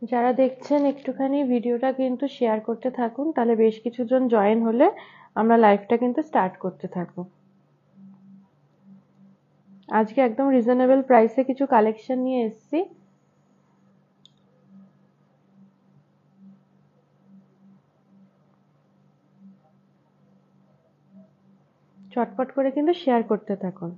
যারা দেখছেন একটুখানি ভিডিওটা কিন্তু শেয়ার করতে থাকুন, তাহলে বেশ কিছুজন জয়েন হলে আমরা লাইভটা কিন্তু স্টার্ট করতে থাকবো। আজকে একদম রিজনেবল প্রাইসে কিছু কালেকশন নিয়ে এসেছি। চটপট করে কিন্তু শেয়ার করতে থাকুন।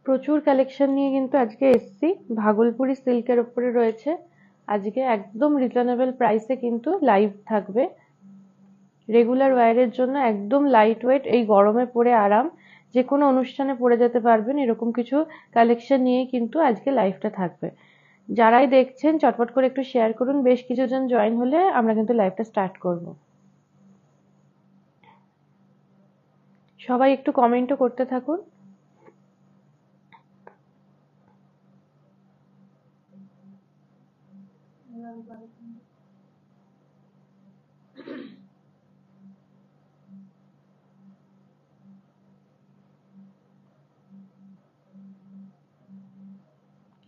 প্রচুর কালেকশন নিয়ে কিন্তু আজকে এসেছি। ভাগলপুরি সিল্কের উপরে রয়েছে। আজকে একদম রিজনেবল প্রাইসে কিন্তু লাইভ থাকবে। রেগুলার ওয়্যারের জন্য একদম লাইট ওয়েট, এই গরমে পরে আরাম, যে কোনো অনুষ্ঠানে পরে যেতে পারবেন এরকম কিছু কালেকশন নিয়ে কিন্তু আজকে লাইভটা থাকবে। যারাই দেখছেন চটপট করে একটু শেয়ার করুন, বেশ কিছুজন জয়েন হলে আমরা কিন্তু লাইভটা স্টার্ট করব। সবাই একটু কমেন্টও করতে থাকুন।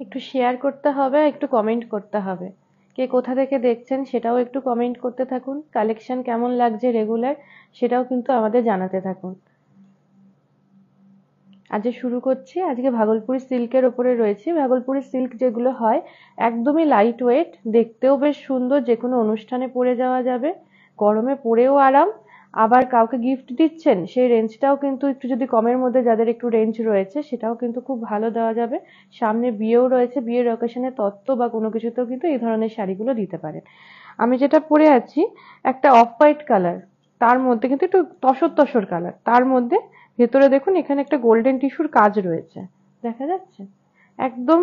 একটু শেয়ার করতে হবে, একটু কমেন্ট করতে হবে। কে কোথা থেকে দেখছেন সেটাও একটু কমেন্ট করতে থাকুন। কালেকশন কেমন লাগছে রেগুলার সেটাও কিন্তু আমাদের জানাতে থাকুন। আজকে শুরু করছি। আজকে ভাগলপুরি সিল্কের ওপরে রয়েছে। ভাগলপুরি সিল্ক যেগুলো হয় একদমই লাইট ওয়েট, দেখতেও বেশ সুন্দর, যে কোনো অনুষ্ঠানে পরে যাওয়া যাবে, গরমে পরেও আরাম। আবার কাউকে গিফট দিচ্ছেন সেই রেঞ্জটাও কিন্তু একটু যদি কমের মধ্যে যাদের একটু রেঞ্জ রয়েছে সেটাও কিন্তু খুব ভালো দেওয়া যাবে। সামনে বিয়েও রয়েছে, বিয়ের অকেশনে তত্ত্ব বা কোনো কিছুতেও কিন্তু এই ধরনের শাড়িগুলো দিতে পারেন। আমি যেটা পরে আছি একটা অফ হোয়াইট কালার, তার মধ্যে কিন্তু একটু তসর তসর কালার, তার মধ্যে ভেতরে দেখুন এখানে একটা গোল্ডেন টিস্যুর কাজ রয়েছে, দেখা যাচ্ছে একদম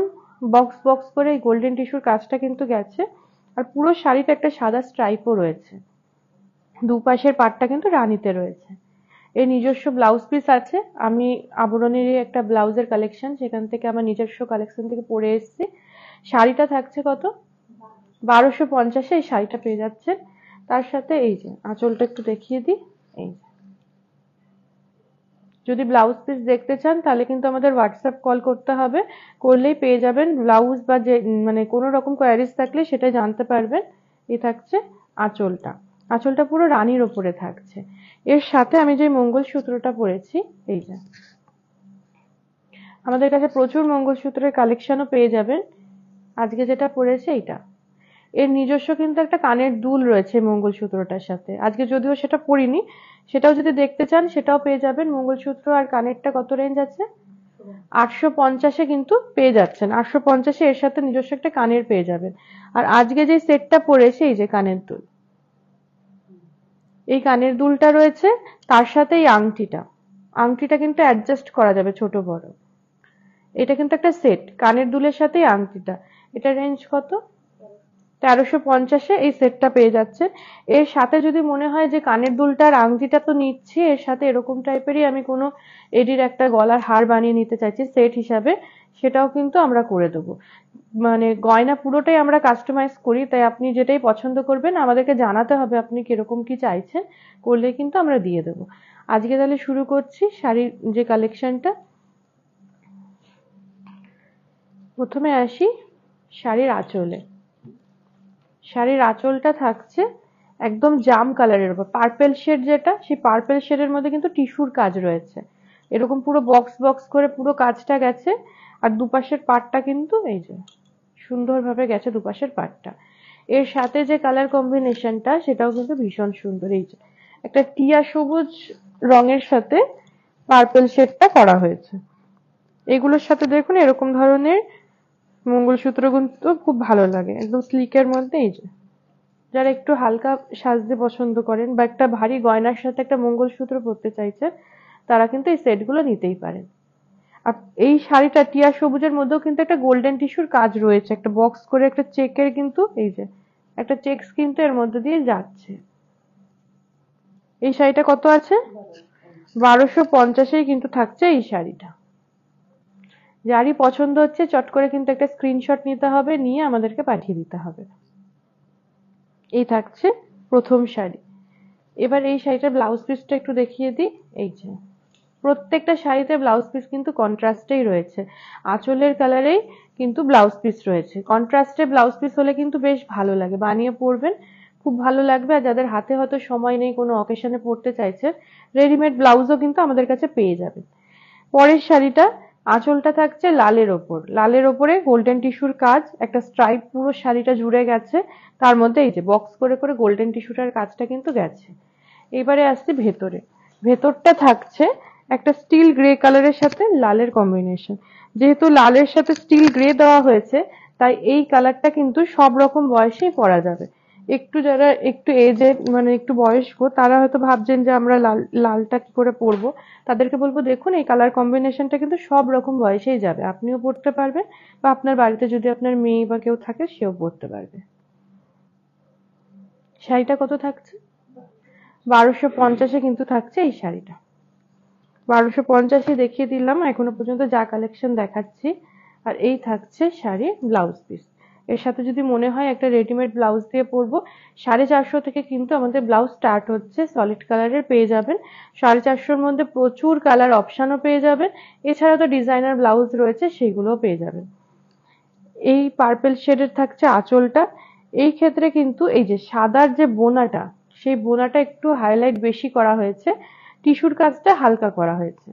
বক্স বক্স করে এই গোল্ডেন টিস্যুর কাজটা কিন্তু গেছে। আর পুরো শাড়িতে একটা সাদা স্ট্রাইপও রয়েছে। দুপাশের পাটটা কিন্তু রানীতে রয়েছে। এর নিজস্ব ব্লাউজ পিস আছে। আমি আবরণেরই একটা ব্লাউজের কালেকশন, সেখান থেকে আমার নিজস্ব কালেকশন থেকে পরে এসেছি। শাড়িটা থাকছে কত? 1250-এ এই শাড়িটা পেয়ে যাচ্ছেন। তার সাথে এই যে আঁচলটা একটু দেখিয়ে দিই। এই যদি ব্লাউজ পিস দেখতে চান তাহলে কিন্তু আমাদের হোয়াটসঅ্যাপ কল করতে হবে, করলেই পেয়ে যাবেন ব্লাউজ, বা যে মানে কোনো রকম কোয়ারিজ থাকলে সেটা জানতে পারবেন। এই থাকছে আঁচলটা। আঁচলটা পুরো রানীর ওপরে থাকছে। এর সাথে আমি যে মঙ্গলসূত্রটা পরেছি, এই যে আমাদের কাছে প্রচুর মঙ্গলসূত্রের কালেকশনও পেয়ে যাবেন। আজকে যেটা পরেছে এইটা, এর নিজস্ব কিন্তু একটা কানের দুল রয়েছে মঙ্গলসূত্রটার সাথে। আজকে যদিও সেটা পরিনি, সেটাও যদি দেখতে চান সেটাও পেয়ে যাবেন। মঙ্গলসূত্র আর কানেরটা কত রেঞ্জ আছে? 850-এ কিন্তু পেয়ে যাচ্ছেন। 850-এ এর সাথে নিজস্ব একটা কানের পেয়ে যাবেন। আর আজকে যে সেটটা পরেছে, এই যে কানের দুল, এই কানের দুলটা রয়েছে, তার সাথে এই আংটিটা, আংটিটা কিন্তু অ্যাডজাস্ট করা যাবে ছোট বড়। এটা কিন্তু একটা সেট, কানের দুলের সাথে আংটিটা। এটা রেঞ্জ কত? 1350-এ এই সেটটা পেয়ে যাচ্ছেন। এর সাথে যদি মনে হয় যে কানের দুলটার আংটিটা তো নিচ্ছি, এর সাথে এরকম টাইপেরই আমি কোনো এডির একটা গলার হার বানিয়ে নিতে চাইছি সেট হিসাবে, সেটাও কিন্তু আমরা করে দেবো। মানে গয়না পুরোটাই আমরা কাস্টমাইজ করি, তাই আপনি যেটাই পছন্দ করবেন আমাদেরকে জানাতে হবে আপনি কিরকম কি চাইছেন, করলে কিন্তু আমরা দিয়ে দেবো। আজকে তাহলে শুরু করছি শাড়ির যে কালেকশনটা। প্রথমে আসি শাড়ির আঁচলে। শাড়ির আঁচলটা থাকছে একদম জাম কালারের উপর, পার্পেল শেড, যেটা সেই পার্পেল শেডের মধ্যে কিন্তু টিস্যুর কাজ রয়েছে। এরকম পুরো বক্স বক্স করে পুরো কাজটা গেছে। আর দুপাশের পাটটা কিন্তু এই যে সুন্দরভাবে গেছে দুপাশের পাটটা। এর সাথে যে কালার কম্বিনেশনটা সেটাও কিন্তু ভীষণ সুন্দর। এই যে একটা টিয়া সবুজ রঙের সাথে পার্পল শেডটা করা হয়েছে। এগুলোর সাথে দেখুন এরকম ধরনের মঙ্গলসূত্র কিন্তু খুব ভালো লাগে, একদম স্লিকের মধ্যে। এই যে যারা একটু হালকা সাজতে পছন্দ করেন বা একটা ভারী গয়নার সাথে একটা মঙ্গলসূত্র পরতে চাইছেন, তারা কিন্তু এই সেটগুলো নিতেই পারেন। আর এই শাড়িটা টিয়া সবুজের মধ্যেও কিন্তু একটা গোল্ডেন টিস্যুর কাজ রয়েছে, একটা বক্স করে একটা চেকের কিন্তু এই যে একটা চেকস কিন্তু এর মধ্যে দিয়ে যাচ্ছে। এই শাড়িটা কত আছে? 1250-এই কিন্তু থাকছে এই শাড়িটা। যারই পছন্দ হচ্ছে চট করে কিন্তু একটা স্ক্রিনশট নিতে হবে, নিয়ে আমাদেরকে পাঠিয়ে দিতে হবে। এই থাকছে প্রথম শাড়ি। এবার এই শাড়িটার ব্লাউজ পিসটা একটু দেখিয়ে দিই। এই যে প্রত্যেকটা শাড়িতে ব্লাউজ পিস কিন্তু কন্ট্রাস্টেই রয়েছে, আঁচলের কালারেই কিন্তু ব্লাউজ পিস রয়েছে। কন্ট্রাস্টে ব্লাউজ পিস হলে কিন্তু বেশ ভালো লাগে, বানিয়ে পরবেন খুব ভালো লাগবে। আর যাদের হাতে হয়তো সময় নেই, কোনো অকেশনে পরতে চাইছে, রেডিমেড ব্লাউজও কিন্তু আমাদের কাছে পেয়ে যাবেন। পরের শাড়িটা, আঁচলটা থাকছে লালের ওপর, লালের ওপরে গোল্ডেন টিস্যুর কাজ, একটা স্ট্রাইপ পুরো শাড়িটা জুড়ে গেছে, তার মধ্যে এই যে বক্স করে করে গোল্ডেন টিস্যুটার কাজটা কিন্তু গেছে। এবারে আসছে ভেতরে, ভেতরটা থাকছে একটা স্টিল গ্রে কালারের সাথে লালের কম্বিনেশন। যেহেতু লালের সাথে স্টিল গ্রে দেওয়া হয়েছে, তাই এই কালারটা কিন্তু সব রকম বয়সেই পরা যাবে। একটু যারা একটু এজেড মানে একটু বয়স্ক, তারা হয়তো ভাবছেন যে আমরা লালটা কি করে পরবো, তাদেরকে বলবো দেখুন এই কালার কম্বিনেশনটা কিন্তু সব রকম বয়সেই যাবে, আপনিও পরতে পারবেন বা আপনার বাড়িতে যদি আপনার মেয়ে বা কেউ থাকে সেও পরতে পারবে। শাড়িটা কত থাকছে? 1250-এ কিন্তু থাকছে এই শাড়িটা। 1250-এ দেখিয়ে দিলাম এখনো পর্যন্ত যা কালেকশন দেখাচ্ছি। আর এই থাকছে শাড়ি ব্লাউজ পিস। এর সাথে যদি মনে হয় একটা রেডিমেড ব্লাউজ দিয়ে পরবো, 450 থেকে কিন্তু আমাদের ব্লাউজ স্টার্ট হচ্ছে, সলিড কালারের পেয়ে যাবেন। 450-র মধ্যে প্রচুর কালার অপশনও পেয়ে যাবেন, এছাড়া তো ডিজাইনার ব্লাউজ রয়েছে সেগুলোও পেয়ে যাবেন। এই পার্পল শেডের থাকছে আঁচলটা। এই ক্ষেত্রে কিন্তু এই যে সাদার যে বোনাটা, সেই বোনাটা একটু হাইলাইট বেশি করা হয়েছে, টিস্যুর কাজটা হালকা করা হয়েছে।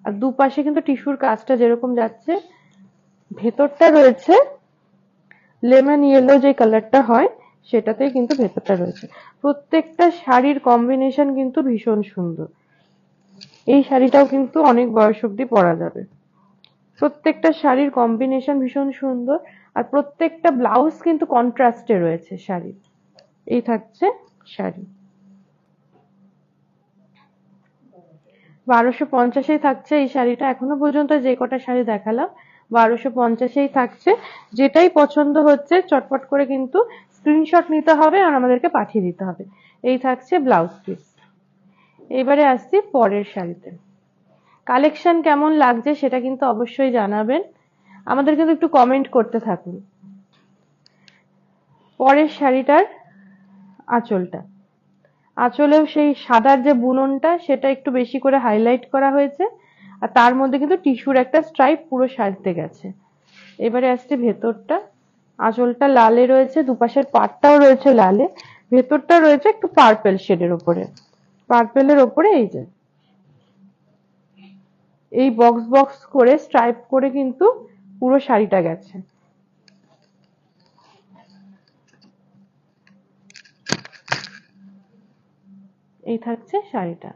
আর দুপাশে কিন্তু টিস্যুর কাজটা যেরকম যাচ্ছে, ভেতরটা রয়েছে লেমন ইয়েলো যে কালারটা হয় সেটাতেই কিন্তু ভেতরটা রয়েছে। প্রত্যেকটা শাড়ির কম্বিনেশন কিন্তু ভীষণ সুন্দর। এই শাড়িটাও কিন্তু অনেক বয়স অব্দি পরা যাবে। প্রত্যেকটা শাড়ির কম্বিনেশন ভীষণ সুন্দর, আর প্রত্যেকটা ব্লাউজ কিন্তু কন্ট্রাস্টে রয়েছে শাড়ির। এই থাকছে শাড়ি। 1250-এই থাকছে এই শাড়িটা। এখনো পর্যন্ত যে কটা শাড়ি দেখালাম 1250-এই থাকছে। যেটাই পছন্দ হচ্ছে চটপট করে কিন্তু স্ক্রিনশট নিতে হবে আর আমাদেরকে পাঠিয়ে দিতে হবে। এই থাকছে ব্লাউজ পিস। এবারে আসছি পরের শাড়িতে। কালেকশন কেমন লাগছে সেটা কিন্তু অবশ্যই জানাবেন, আমাদের কিন্তু একটু কমেন্ট করতে থাকুন। পরের শাড়িটার আঁচলটা, আঁচলেও সেই সাদার যে বুননটা সেটা একটু বেশি করে হাইলাইট করা হয়েছে, আর তার মধ্যে কিন্তু টিস্যুর একটা স্ট্রাইপ পুরো সাজতে গেছে। এবারে আসছে ভেতরটা, আঁচলটা লালে রয়েছে, দুপাশের পাটটাও রয়েছে লালে, ভেতরটা রয়েছে একটু পার্পেল শেডের উপরে, পার্পেলের উপরে এই যে এই বক্স বক্স করে স্ট্রাইপ করে কিন্তু পুরো শাড়িটা গেছে। এই থাকছে শাড়িটা।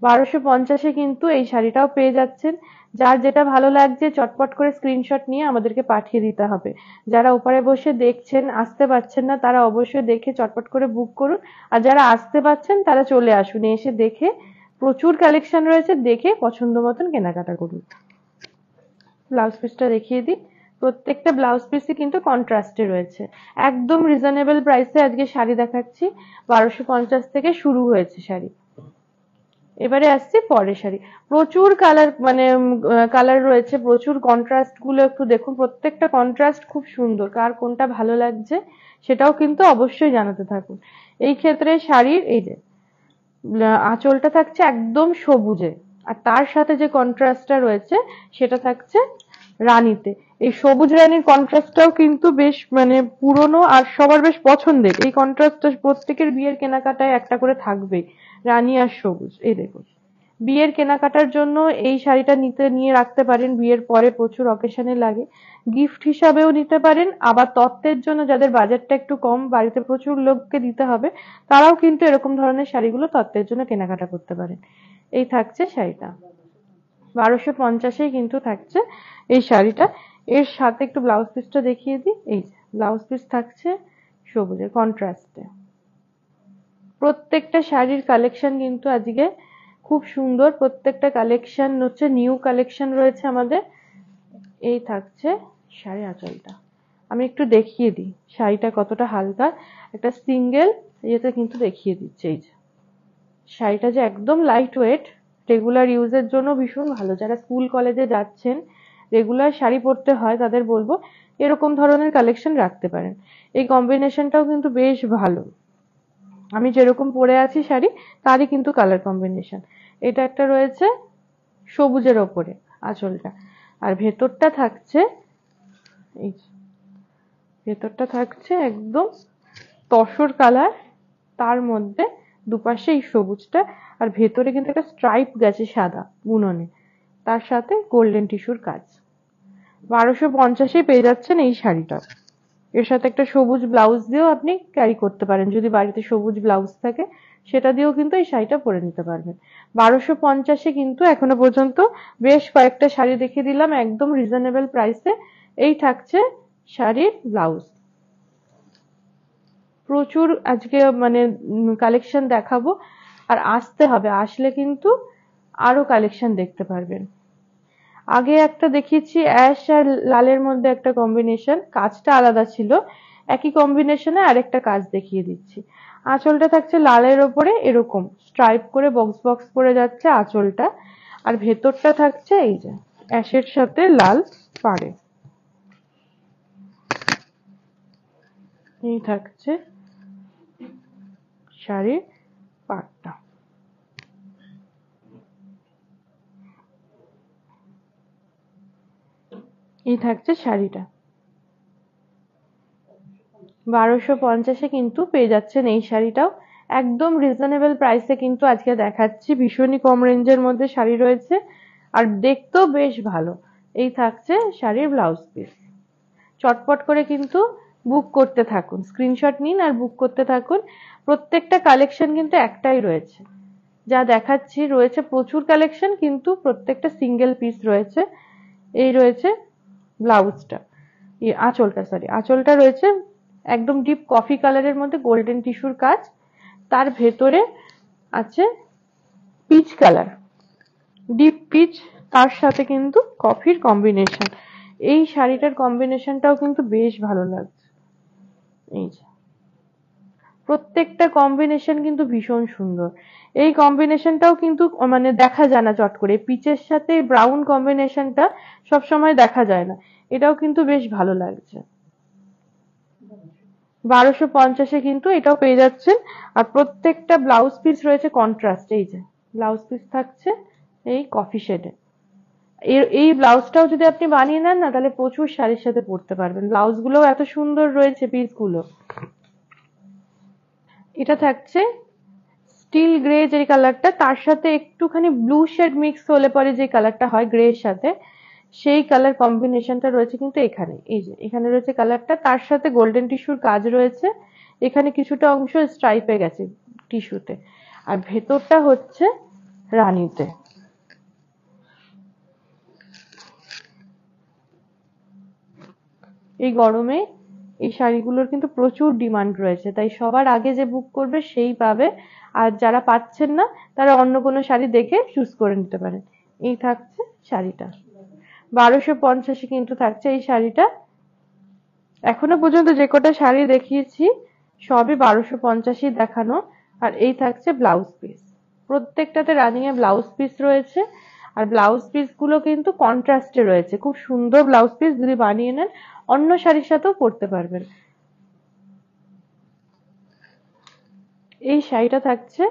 1250-এ কিন্তু এই শাড়িটাও পেয়ে যাচ্ছেন। যার যেটা ভালো লাগছে চটপট করে স্ক্রিনশট নিয়ে আমাদেরকে পাঠিয়ে দিতে হবে। যারা ওপারে বসে দেখছেন, আসতে পারছেন না, তারা অবশ্যই দেখে চটপট করে বুক করুন। আর যারা আসতে পারছেন তারা চলে আসুন, এসে দেখে প্রচুর কালেকশন রয়েছে, দেখে পছন্দ মতন কেনাকাটা করুন। ব্লাউজ পিসটা দেখিয়ে দিই। প্রত্যেকটা ব্লাউজ পিসই কিন্তু কন্ট্রাস্টে রয়েছে। একদম রিজনেবল প্রাইসে আজকে শাড়ি দেখাচ্ছি। 1250 থেকে শুরু হয়েছে শাড়ি। এবারে আসছি পরের শাড়ি। প্রচুর কালার মানে কালার রয়েছে, প্রচুর কন্ট্রাস্ট গুলো একটু দেখুন, প্রত্যেকটা কন্ট্রাস্ট খুব সুন্দর। কার কোনটা ভালো লাগছে সেটাও কিন্তু অবশ্যই জানাতে থাকুন। এই ক্ষেত্রে শাড়ির এই যে আঁচলটা থাকছে একদম সবুজে, আর তার সাথে যে কন্ট্রাস্টটা রয়েছে সেটা থাকছে রানীতে। এই সবুজ রানীর কন্ট্রাস্টটাও কিন্তু বেশ মানে পুরনো আর সবার বেশ পছন্দের। এই কন্ট্রাস্টটা প্রত্যেকের বিয়ের কেনাকাটায় একটা করে থাকবেই, রানী আর সবুজ। এই দেখুন বিয়ের কেনাকাটার জন্য এই শাড়িটা নিয়ে রাখতে পারেন, বিয়ের পরে প্রচুর অকেশনে লাগে। গিফট হিসাবেও নিতে পারেন, আবার তত্ত্বের জন্য যাদের বাজেটটা একটু কম, বাড়িতে প্রচুর লোককে দিতে হবে, তারাও কিন্তু এরকম ধরনের শাড়িগুলো তত্ত্বের জন্য কেনাকাটা করতে পারেন। এই থাকছে শাড়িটা, 1250-এই কিন্তু থাকছে এই শাড়িটা। এর সাথে একটু ব্লাউজ পিসটা দেখিয়ে দিই। এই ব্লাউজ পিস থাকছে সবুজের কন্ট্রাস্টে। প্রত্যেকটা শাড়ির কালেকশন কিন্তু আজকে খুব সুন্দর, প্রত্যেকটা কালেকশন হচ্ছে নিউ কালেকশন রয়েছে আমাদের। এই থাকছে শাড়ির আঁচলটা, আমি একটু দেখিয়ে দিই শাড়িটা কতটা হালকা, একটা সিঙ্গেল ইয়েতে কিন্তু দেখিয়ে দিচ্ছে। এই যে শাড়িটা যে একদম লাইট ওয়েট, রেগুলার ইউজের জন্য ভীষণ ভালো। যারা স্কুল কলেজে যাচ্ছেন, রেগুলার শাড়ি পরতে হয়, তাদের বলবো এরকম ধরনের কালেকশন রাখতে পারেন। এই কম্বিনেশনটাও কিন্তু বেশ ভালো, আমি যেরকম পরে আছি শাড়ি তারই কিন্তু কালার কম্বিনেশন। এটা একটা রয়েছে সবুজের ওপরে আঁচলটা, আর ভেতরটা থাকছে এই ভেতরটা থাকছে একদম তসর কালার, তার মধ্যে দুপাশে এই সবুজটা, আর ভেতরে কিন্তু একটা স্ট্রাইপ গেছে সাদা বুননে, তার সাথে গোল্ডেন টিস্যুর কাজ। 1250-এ পেয়ে যাচ্ছেন এই শাড়িটা। এর সাথে একটা সবুজ ব্লাউজ দিয়েও আপনি ক্যারি করতে পারেন, যদি বাড়িতে সবুজ ব্লাউজ থাকে সেটা দিয়েও কিন্তু এই শাড়িটা পরে নিতে পারবেন। 1250-এ কিন্তু এখনো পর্যন্ত বেশ কয়েকটা শাড়ি দেখিয়ে দিলাম একদম রিজনেবল প্রাইসে। এই থাকছে শাড়ির ব্লাউজ। প্রচুর আজকে মানে কালেকশন দেখাবো, আর আসতে হবে, আসলে কিন্তু আরো কালেকশন দেখতে পারবেন। আগে একটা দেখিয়েছি অ্যাশ আর লালের মধ্যে একটা কম্বিনেশন, কাজটা আলাদা ছিল, একই কম্বিনেশনে আরেকটা কাজ দেখিয়ে দিচ্ছি। আঁচলটা থাকছে লালের ওপরে এরকম স্ট্রাইপ করে বক্স বক্স করে যাচ্ছে আঁচলটা, আর ভেতরটা থাকছে এই যে অ্যাশের সাথে লাল পাড়ে। এই থাকছে শাড়ির পাড়টা। এই থাকছে শাড়িটা। 1250-এ কিন্তু পেয়ে যাচ্ছেন এই শাড়িটাও একদম রিজনেবল প্রাইসে, কিন্তু আজকে দেখাচ্ছি ভীষণই কম রেঞ্জের মধ্যে শাড়ি রয়েছে, আর দেখতেও বেশ ভালো। এই থাকছে শাড়ির ব্লাউজ পিস। চটপট করে কিন্তু বুক করতে থাকুন, স্ক্রিনশট নিন আর বুক করতে থাকুন। প্রত্যেকটা কালেকশন কিন্তু একটাই রয়েছে, যা দেখাচ্ছি রয়েছে প্রচুর কালেকশন, কিন্তু প্রত্যেকটা সিঙ্গেল পিস রয়েছে। এই রয়েছে ব্লাউজটা, আঁচলটা রয়েছে একদম ডিপ কফি কালারের মধ্যে গোল্ডেন টিস্যুর কাজ, তার ভেতরে আছে পিচ কালার, ডিপ পিচ, তার সাথে কিন্তু কফির কম্বিনেশন। এই শাড়িটার কম্বিনেশনটাও কিন্তু বেশ ভালো লাগছে। এই যে প্রত্যেকটা কম্বিনেশন কিন্তু ভীষণ সুন্দর। এই কম্বিনেশনটাও কিন্তু মানে দেখা যায় না চট করে, পিচের সাথে ব্রাউন কম্বিনেশনটা সবসময় দেখা যায় না, এটাও কিন্তু বেশ ভালো লাগছে। 1250-এ কিন্তু এটাও পেয়ে যাচ্ছেন। আর প্রত্যেকটা ব্লাউজ পিস রয়েছে কন্ট্রাস্ট। এই যে ব্লাউজ পিস থাকছে এই কফি শেডে। এই ব্লাউজটাও যদি আপনি বানিয়ে নেন না, তাহলে প্রচুর শাড়ির সাথে পরতে পারবেন। ব্লাউজগুলো এত সুন্দর রয়েছে পিসগুলো। এটা থাকছে স্টিল গ্রে যে কালারটা, তার সাথে একটুখানি ব্লু শেড মিক্স হলে পরে যে কালারটা হয় গ্রে এর সাথে, সেই কালার কম্বিনেশনটা রয়েছে কিন্তু এখানে। এই যে এখানে রয়েছে কালারটা, তার সাথে গোল্ডেন টিস্যুর কাজ রয়েছে, এখানে কিছুটা অংশ স্ট্রাইপে গেছে টিস্যুতে, আর ভেতরটা হচ্ছে রানীতে। এই গরমে এই শাড়িগুলোর কিন্তু প্রচুর ডিমান্ড রয়েছে, তাই সবার আগে যে বুক করবে সেই পাবে, আর যারা পাচ্ছেন না তারা অন্য কোনো শাড়ি দেখে চুজ করে নিতে পারেন। এই থাকছে শাড়িটা, 1250-এ কিন্তু থাকছে এই শাড়িটা। এখনো পর্যন্ত যে কটা শাড়ি দেখিয়েছি সবই 1250-ই দেখানো। আর এই থাকছে ব্লাউজ পিস, প্রত্যেকটাতে রানিং এ ব্লাউজ পিস রয়েছে, আর ব্লাউজ পিস গুলো কিন্তু কন্ট্রাস্টে রয়েছে, খুব সুন্দর ব্লাউজ পিস, যদি বানিয়ে নেন অন্য শাড়ির সাথেও পরতে পারবেন। এই শাড়িটা থাকছে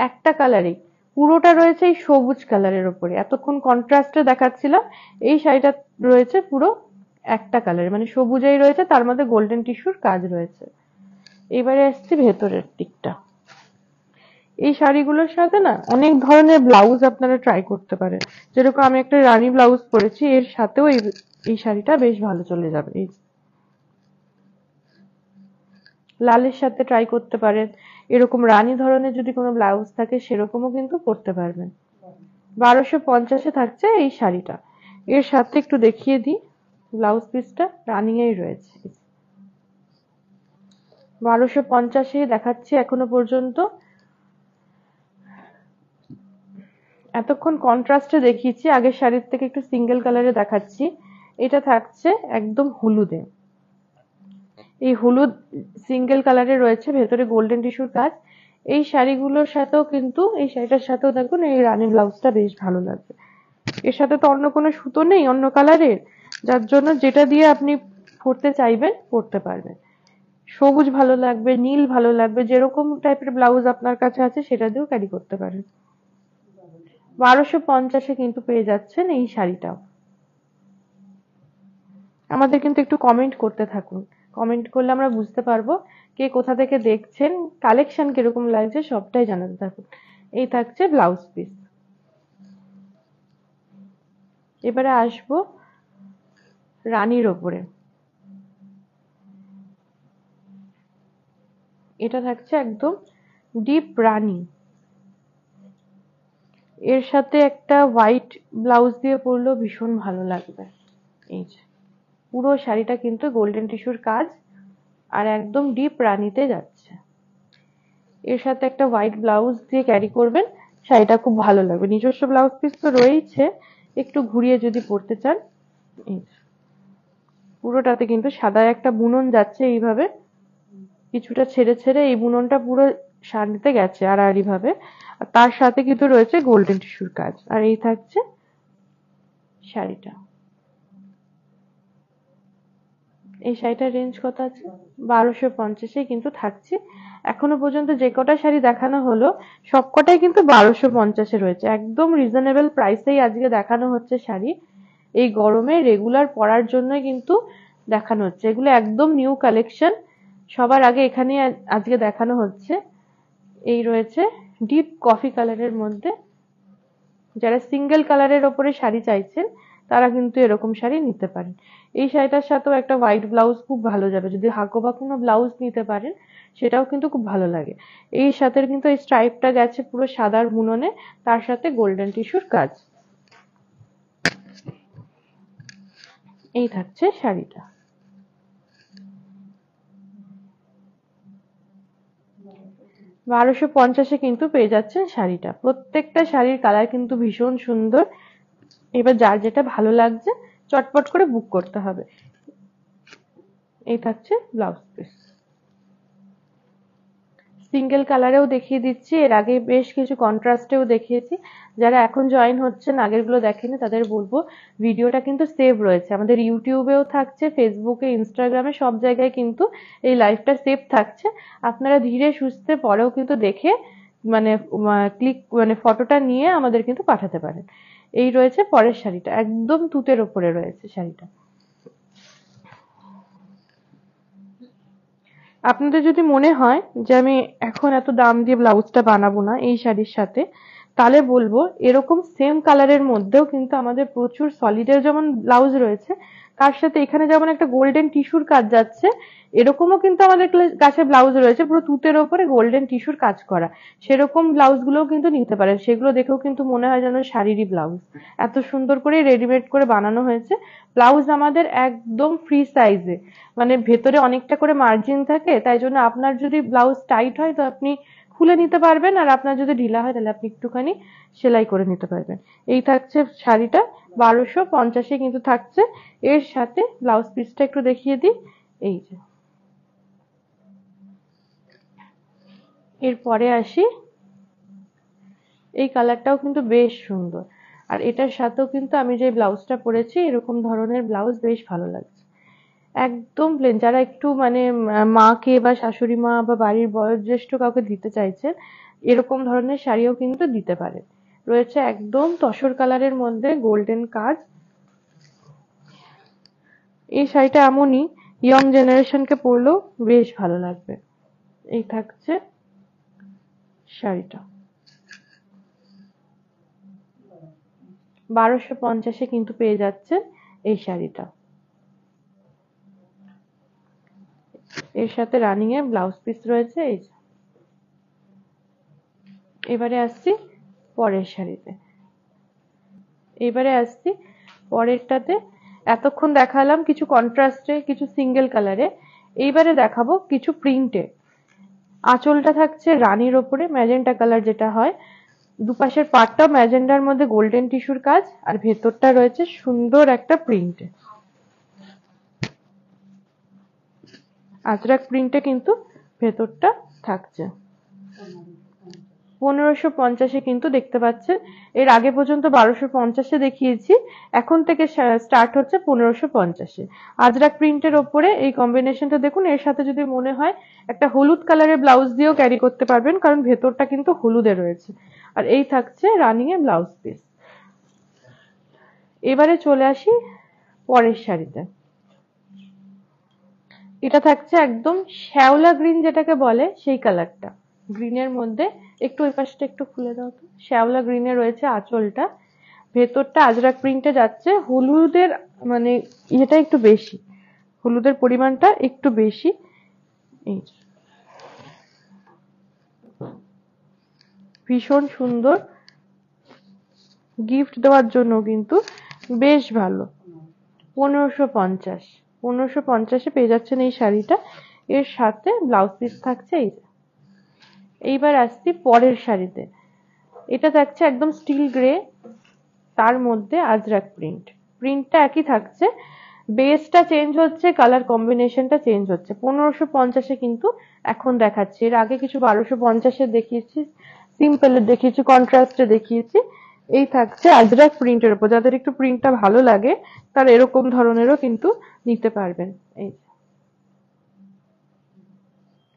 একটা কালারই, পুরোটা রয়েছে এই সবুজ কালারের উপরে, এতক্ষণ কন্ট্রাস্টে দেখাচ্ছিলাম, এই শাড়িটা রয়েছে পুরো একটা কালার, মানে সবুজেই রয়েছে, তার মধ্যে গোল্ডেন টিস্যুর কাজ রয়েছে। এবারে আসছি ভেতরের দিকটা। এই শাড়িগুলোর সাথে না অনেক ধরনের ব্লাউজ আপনারা ট্রাই করতে পারেন। যেরকম আমি একটা রানী ব্লাউজ পরেছি, এর সাথেও এই শাড়িটা বেশ ভালো চলে যাবে। এই লালের সাথে ট্রাই করতে পারেন। এরকম রানী ধরনের যদি কোনো ব্লাউজ থাকে সেরকমও কিন্তু পরতে পারবেন। 1250-এ থাকছে এই শাড়িটা। এর সাথে একটু দেখিয়ে দিই, ব্লাউজ পিসটা রানিং এই রয়েছে। 1250-এ দেখাচ্ছি এখনো পর্যন্ত। এতক্ষণ কন্ট্রাস্টে দেখিয়েছি, আগের শাড়ির থেকে একটু সিঙ্গেল কালারে দেখাচ্ছি। এটা থাকছে একদম হলুদে। এই হলুদ সিঙ্গেল কালারে রয়েছে, ভেতরে গোল্ডেন টিস্যুর কাজ। এই শাড়িগুলোর সাথেও কিন্তু, এই শাড়িটার সাথেও দেখুন এই রানী ব্লাউজটা বেশ ভালো লাগবে। এর সাথে তো অন্য কোনো সুতো নেই অন্য কালারের, যার জন্য যেটা দিয়ে আপনি পরতে চাইবেন পরতে পারবেন। সবুজ ভালো লাগবে, নীল ভালো লাগবে, যেরকম টাইপের ব্লাউজ আপনার কাছে আছে সেটা দিয়েও ক্যারি করতে পারেন। 1250-এ কিন্তু পেয়ে যাচ্ছেন এই শাড়িটাও। আমাদের কিন্তু একটু কমেন্ট করতে থাকুন, কমেন্ট করলে আমরা বুঝতে পারবো কে কোথা থেকে দেখছেন, কালেকশন কিরকম লাগছে সবটাই জানাতে থাকুন। এই থাকছে ব্লাউজ পিস। এবারে আসবো রানীর ওপরে। এটা থাকছে একদম ডিপ রানী, এর সাথে একটা হোয়াইট ব্লাউজ দিয়ে পরলেও ভীষণ ভালো লাগবে। এই যে পুরো শাড়িটা কিন্তু গোল্ডেন টিস্যুর কাজ আর একদম ডিপ রানীতে যাচ্ছে। এর সাথে একটা হোয়াইট ব্লাউজ দিয়ে ক্যারি করবেন, শাড়িটা খুব ভালো লাগবে। নিজস্ব ব্লাউজ পিস তো রয়েছে, একটু ঘুরিয়ে যদি পরতে চান। এই পুরোটাতে কিন্তু সাদা একটা বুনন যাচ্ছে এইভাবে, কিছুটা ছেড়ে ছেড়ে এই বুননটা পুরো শাড়িতে গেছে আড়াআড়ি ভাবে। আর তার সাথে কিন্তু রয়েছে গোল্ডেন টিস্যুর কাজ। আর এই থাকছে শাড়িটা। এই শাড়িটার রেঞ্জ কত আছে? 1250-এ কিন্তু থাকছে। এখনো পর্যন্ত যে কটা শাড়ি দেখানো হলো সবকটাই কিন্তু 1250-এ রয়েছে। একদম রিজনেবল প্রাইসেই আজকে দেখানো হচ্ছে শাড়ি। এই গরমে রেগুলার পরার জন্য কিন্তু দেখানো হচ্ছে। এগুলো একদম নিউ কালেকশন, সবার আগে এখানে আজকে দেখানো হচ্ছে। এই রয়েছে ডিপ কফি কালারের মধ্যে। যারা সিঙ্গেল কালারের ওপরে শাড়ি চাইছেন তারা কিন্তু এরকম শাড়ি নিতে পারেন। এই শাড়িটার সাথেও একটা হোয়াইট ব্লাউজ খুব ভালো যাবে, যদি হাকোবা কোনো ব্লাউজ নিতে পারেন সেটাও কিন্তু খুব ভালো লাগে। এই সাথে কিন্তু এই স্ট্রাইপটা গেছে পুরো সাদার বুননে, তার সাথে গোল্ডেন টিস্যুর কাজ। এই থাকছে শাড়িটা। 1250-এ কিন্তু পেয়ে যাচ্ছেন শাড়িটা। প্রত্যেকটা শাড়ির কালার কিন্তু ভীষণ সুন্দর। এবার যার যেটা ভালো লাগছে চটপট করে বুক করতে হবে। এই থাকছে ব্লাউজ পিস। সিঙ্গেল কালারেও দেখিয়ে দিচ্ছি, এর আগে বেশ কিছু কন্ট্রাস্টেও দেখিয়েছি। যারা এখন জয়েন হচ্ছেন আগেরগুলো দেখেনি তাদের বলবো ভিডিওটা কিন্তু সেভ রয়েছে, আমাদের ইউটিউবেও থাকছে, ফেসবুকে, ইনস্টাগ্রামে, সব জায়গায় কিন্তু এই লাইভটা সেভ থাকছে। আপনারা ধীরে সুস্থে পরেও কিন্তু দেখে মানে ক্লিক মানে ফটোটা নিয়ে আমাদের কিন্তু পাঠাতে পারেন। এই রয়েছে পরের শাড়িটা, একদম তুতের ওপরে রয়েছে শাড়িটা। আপনাদের যদি মনে হয় যে আমি এখন এত দাম দিয়ে ব্লাউজটা বানাবো না এই শাড়ির সাথে, তাহলে বলবো এরকম সেম কালারের মধ্যেও কিন্তু আমাদের প্রচুর সলিডের যেমন ব্লাউজ রয়েছে, তার সাথে এখানে যেমন একটা গোল্ডেন টিস্যুর কাজ যাচ্ছে, এরকমও কিন্তু আমাদের কাছে ব্লাউজ রয়েছে পুরো তুতের ওপরে গোল্ডেন টিস্যুর কাজ করা। সেরকম ব্লাউজ গুলোও কিন্তু নিতে পারেন, সেগুলো দেখেও কিন্তু মনে হয় যেন শাড়িরই ব্লাউজ। এত সুন্দর করে রেডিমেড করে বানানো হয়েছে। ব্লাউজ আমাদের একদম ফ্রি সাইজে, মানে ভেতরে অনেকটা করে মার্জিন থাকে, তাই জন্য আপনার যদি ব্লাউজ টাইট হয় তো আপনি খুলে নিতে পারবেন, আর আপনার যদি ঢিলা হয় তাহলে আপনি একটুখানি সেলাই করে নিতে পারবেন। এই থাকছে শাড়িটা, 1250-এ কিন্তু থাকছে। এর সাথে ব্লাউজ পিসটা একটু দেখিয়ে দিই। এই যে এরপরে আসি, এই কালারটাও কিন্তু বেশ সুন্দর। আর এটার সাথেও কিন্তু আমি যে ব্লাউজটা পরেছি এরকম ধরনের ব্লাউজ বেশ ভালো লাগছে। একদম প্লেন, যারা একটু মানে মাকে বা শাশুড়ি মা বা বাড়ির বয়োজ্যেষ্ঠ কাউকে দিতে চাইছেন এরকম ধরনের শাড়িও কিন্তু দিতে পারেন। রয়েছে একদম তসর কালারের মধ্যে গোল্ডেন কাজ। এই শাড়িটা এমনই ইয়ং জেনারেশনকে পরলেও বেশ ভালো লাগবে। এই থাকছে শাড়িটা। 1250-এ কিন্তু পেয়ে যাচ্ছেন এই শাড়িটা। এর সাথে রানিং এ ব্লাউজ পিস রয়েছে। এই যে এবারে আসছি পরের শাড়িতে। পরেরটাতে এতক্ষণ দেখালাম কিছু কন্ট্রাস্টে, কিছু সিঙ্গেল কালারে, এইবারে দেখাবো কিছু প্রিন্টে। আঁচলটা থাকছে রানীর ওপরে ম্যাজেন্টা কালার যেটা হয়, দুপাশের পাটটা ম্যাজেন্ডার মধ্যে গোল্ডেন টিস্যুর কাজ, আর ভেতরটা রয়েছে সুন্দর একটা প্রিন্টে, আজরাক প্রিন্টে কিন্তু ভেতরটা থাকছে। 1550-এ কিন্তু দেখতে পাচ্ছেন। এর আগে পর্যন্ত 1250-এ দেখিয়েছি, এখন থেকে স্টার্ট হচ্ছে 1550-এ। আজরাক প্রিন্টের ওপরে এই কম্বিনেশনটা দেখুন। এর সাথে যদি মনে হয় একটা হলুদ কালারের ব্লাউজ দিয়েও ক্যারি করতে পারবেন, কারণ ভেতরটা কিন্তু হলুদে রয়েছে। আর এই থাকছে রানিং এ ব্লাউজ পিস। এবারে চলে আসি পরের শাড়িতে। এটা থাকছে একদম শ্যাওলা গ্রিন যেটাকে বলে, সেই কালারটা গ্রিনের মধ্যে। একটু ওই পাশটা একটু খুলে দাও তো। শ্যাওলা গ্রিনে রয়েছে আঁচলটা, ভেতরটা আজরাক প্রিন্টে যাচ্ছে। হলুদের মানে এটা একটু বেশি, হলুদের পরিমাণটা একটু বেশি। এই ভীষণ সুন্দর, গিফট দেওয়ার জন্য কিন্তু বেশ ভালো। 1550-এ পেয়ে যাচ্ছেন এই শাড়িটা। এর সাথে ব্লাউজ পিস থাকছে এই। এইবার আসছি পরের শাড়িতে। এটা থাকছে একদম স্টিল গ্রে, তার মধ্যে আজরাক প্রিন্ট। প্রিন্টটা একই থাকছে, বেসটা চেঞ্জ হচ্ছে, কালার কম্বিনেশনটা চেঞ্জ হচ্ছে। 1550-এ কিন্তু এখন দেখাচ্ছি। এর আগে কিছু 1250-এ দেখিয়েছি, সিম্পলের দেখিয়েছি, কন্ট্রাস্টে দেখিয়েছি। এই থাকছে আজরাক প্রিন্টের উপর। যাদের একটু প্রিন্টটা ভালো লাগে তারা এরকম ধরনেরও কিন্তু নিতে পারবেন। এই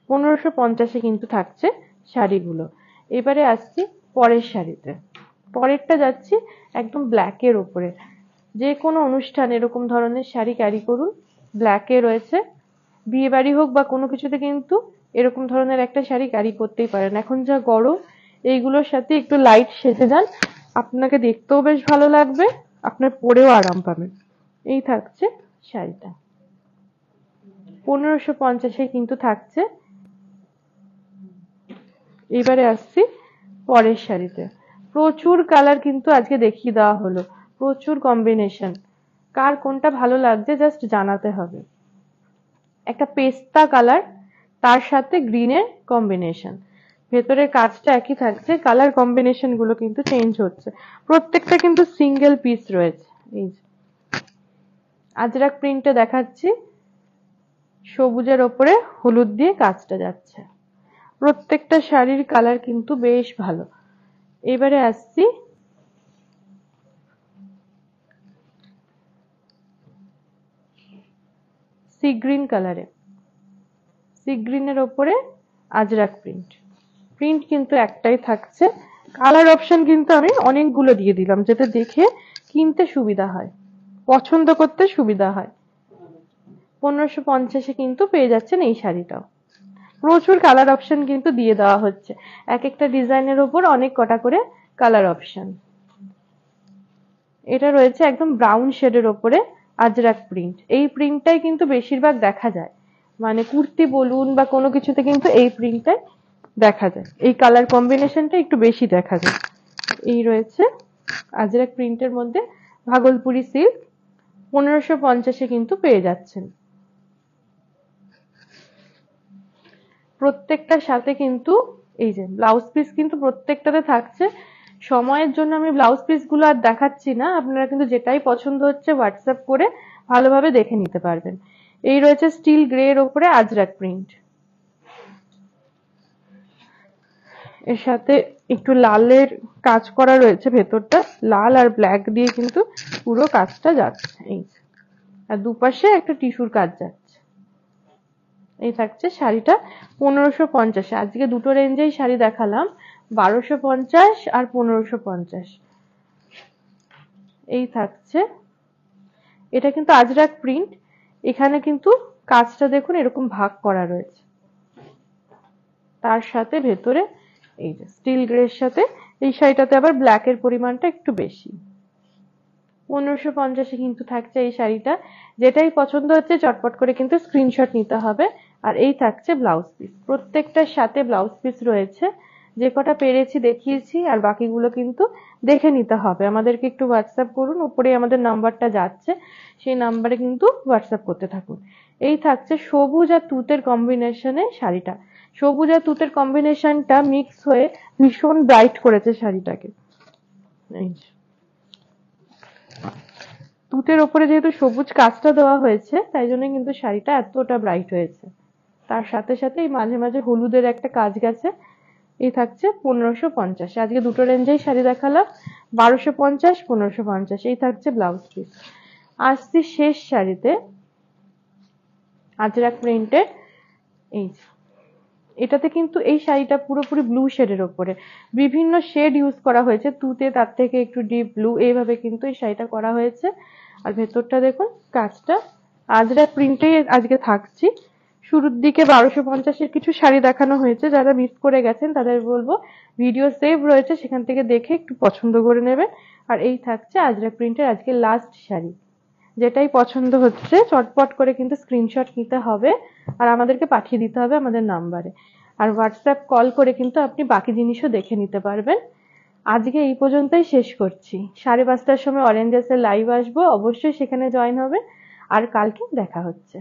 1550-এ কিন্তু থাকছে শাড়িগুলো। এবারে আসছি পরের শাড়িতে। পরেরটা যাচ্ছি একদম ব্ল্যাকের ওপরে। যে কোনো অনুষ্ঠানে এরকম ধরনের শাড়ি ক্যারি করুন, ব্ল্যাকে রয়েছে। বিয়ে বাড়ি হোক বা কোনো কিছুতে কিন্তু এরকম ধরনের একটা শাড়ি ক্যারি করতেই পারেন। এখন যা গরম, এইগুলোর সাথে একটু লাইট সেজে যান, আপনাকে দেখতেও বেশ ভালো লাগবে, আপনার পরেও আরাম পাবেন। এই থাকছে শাড়িটা। 1550-এ কিন্তু থাকছে। এবারে আসছি পরের শাড়িতে। প্রচুর কালার কিন্তু আজকে দেখিয়ে দেওয়া হলো, প্রচুর কম্বিনেশন। কার কোনটা ভালো লাগছে জাস্ট জানাতে হবে। একটা পেস্তা কালার, তার সাথে গ্রিনের কম্বিনেশন। ভেতরের কাজটা একই থাকছে, কালার কম্বিনেশন গুলো কিন্তু চেঞ্জ হচ্ছে। প্রত্যেকটা কিন্তু সিঙ্গেল পিস রয়েছে। এই আজরাক প্রিন্টে দেখাচ্ছি, সবুজের ওপরে হলুদ দিয়ে কাজটা যাচ্ছে। প্রত্যেকটা শাড়ির কালার কিন্তু বেশ ভালো। এবারে আসছি সি গ্রিন কালারে। সি গ্রিনের ওপরে আজরাক প্রিন্ট। প্রিন্ট কিন্তু একটাই থাকছে, কালার অপশন কিন্তু আমি অনেকগুলো দিয়ে দিলাম, যাতে দেখে কিনতে সুবিধা হয়, পছন্দ করতে সুবিধা হয়। 1550-এ কিন্তু পেয়ে যাচ্ছেন এই শাড়িটাও। প্রচুর কালার অপশন কিন্তু দিয়ে দেওয়া হচ্ছে, এক একটা ডিজাইনের উপর অনেক কটা করে কালার অপশন। এটা রয়েছে একদম ব্রাউন শেডের ওপরে আজরাক প্রিন্ট। এই প্রিন্টটাই কিন্তু বেশিরভাগ দেখা যায়, মানে কুর্তি বলুন বা কোনো কিছুতে কিন্তু এই প্রিন্টটাই দেখা যায়, এই কালার কম্বিনেশনটা একটু বেশি দেখা যায়। এই রয়েছে আজরাক প্রিন্টের মধ্যে ভাগলপুরি সিল্ক। 1550-এ কিন্তু পেয়ে যাচ্ছেন। প্রত্যেকটার সাথে কিন্তু এই যে ব্লাউজ পিস কিন্তু প্রত্যেকটাতে থাকছে। সময়ের জন্য আমি ব্লাউজ পিস গুলো আর দেখাচ্ছি না, আপনারা কিন্তু যেটাই পছন্দ হচ্ছে হোয়াটসঅ্যাপ করে ভালোভাবে দেখে নিতে পারবেন। এই রয়েছে স্টিল গ্রে এর ওপরে আজরাক প্রিন্ট, এর সাথে একটু লালের কাজ করা রয়েছে, ভেতরটা লাল আর ব্ল্যাক দিয়ে কিন্তু পুরো কাজটা যাচ্ছে। এই আর দুপাশে একটা টিস্যুর কাজ যাচ্ছে। এই থাকছে শাড়িটা 1550-এ। আজকে দুটো রেঞ্জেই শাড়ি দেখালাম, 1250 আর 1550। এই থাকছে, এটা কিন্তু আজরাক প্রিন্ট। এখানে কিন্তু কাজটা দেখুন এরকম ভাগ করা রয়েছে, তার সাথে ভেতরে এই যে স্টিল গ্রের সাথে এই শাড়িটাতে আবার ব্ল্যাকের পরিমাণটা একটু বেশি। 1550 কিন্তু থাকছে এই শাড়িটা। যেটাই পছন্দ হচ্ছে চটপট করে কিন্তু স্ক্রিনশট নিতে হবে। আর এই থাকছে ব্লাউজ পিস, প্রত্যেকটার সাথে ব্লাউজ পিস রয়েছে। যে কটা পেরেছি দেখিয়েছি, আর বাকিগুলো কিন্তু দেখে নিতে হবে। আমাদেরকে একটু হোয়াটসঅ্যাপ করুন, উপরে আমাদের নাম্বারটা যাচ্ছে, সেই নাম্বারে কিন্তু হোয়াটসঅ্যাপ করতে থাকুন। এই থাকছে সবুজ আর তুতের কম্বিনেশনে শাড়িটা। সবুজ আর তুতের কম্বিনেশনটা মিক্স হয়ে ভীষণ ব্রাইট করেছে শাড়িটাকে। এই যে, তুতের ওপরে যেহেতু সবুজ কাজটা দেওয়া হয়েছে, তাই জন্য কিন্তু শাড়িটা এতটা ব্রাইট হয়েছে। তার সাথে সাথে এই মাঝে মাঝে হলুদের একটা কাজ গেছে। এই থাকছে 1550। আজকে দুটো রেঞ্জেই শাড়ি দেখালাম, 1250, 1550। এই থাকছে ব্লাউজ পিস। আসছি শেষ শাড়িতে, আজরাক প্রিন্টের। এই যে, এটাতে কিন্তু এই শাড়িটা পুরোপুরি ব্লু শেডের ওপরে, বিভিন্ন শেড ইউজ করা হয়েছে, তুতে তার থেকে একটু ডিপ ব্লু, এইভাবে কিন্তু এই শাড়িটা করা হয়েছে। আর ভেতরটা দেখুন কাজটা। আজরাক প্রিন্টে আজকে থাকছি। শুরুর দিকে 1250-এর কিছু শাড়ি দেখানো হয়েছে, যারা মিস করে গেছেন তাদের বলবো ভিডিও সেভ রয়েছে, সেখান থেকে দেখে একটু পছন্দ করে নেবেন। আর এই থাকছে আজরাক প্রিন্টের আজকে লাস্ট শাড়ি। যেটাই পছন্দ হচ্ছে চটপট করে কিন্তু স্ক্রিনশট নিতে হবে, আর আমাদেরকে পাঠিয়ে দিতে হবে আমাদের নাম্বারে। আর হোয়াটসঅ্যাপ কল করে কিন্তু আপনি বাকি জিনিসও দেখে নিতে পারবেন। আজকে এই পর্যন্তই শেষ করছি। 5:30টার সময় অরেঞ্জেসের লাইভ আসবো, অবশ্যই সেখানে জয়েন হবে। আর কালকে দেখা হচ্ছে।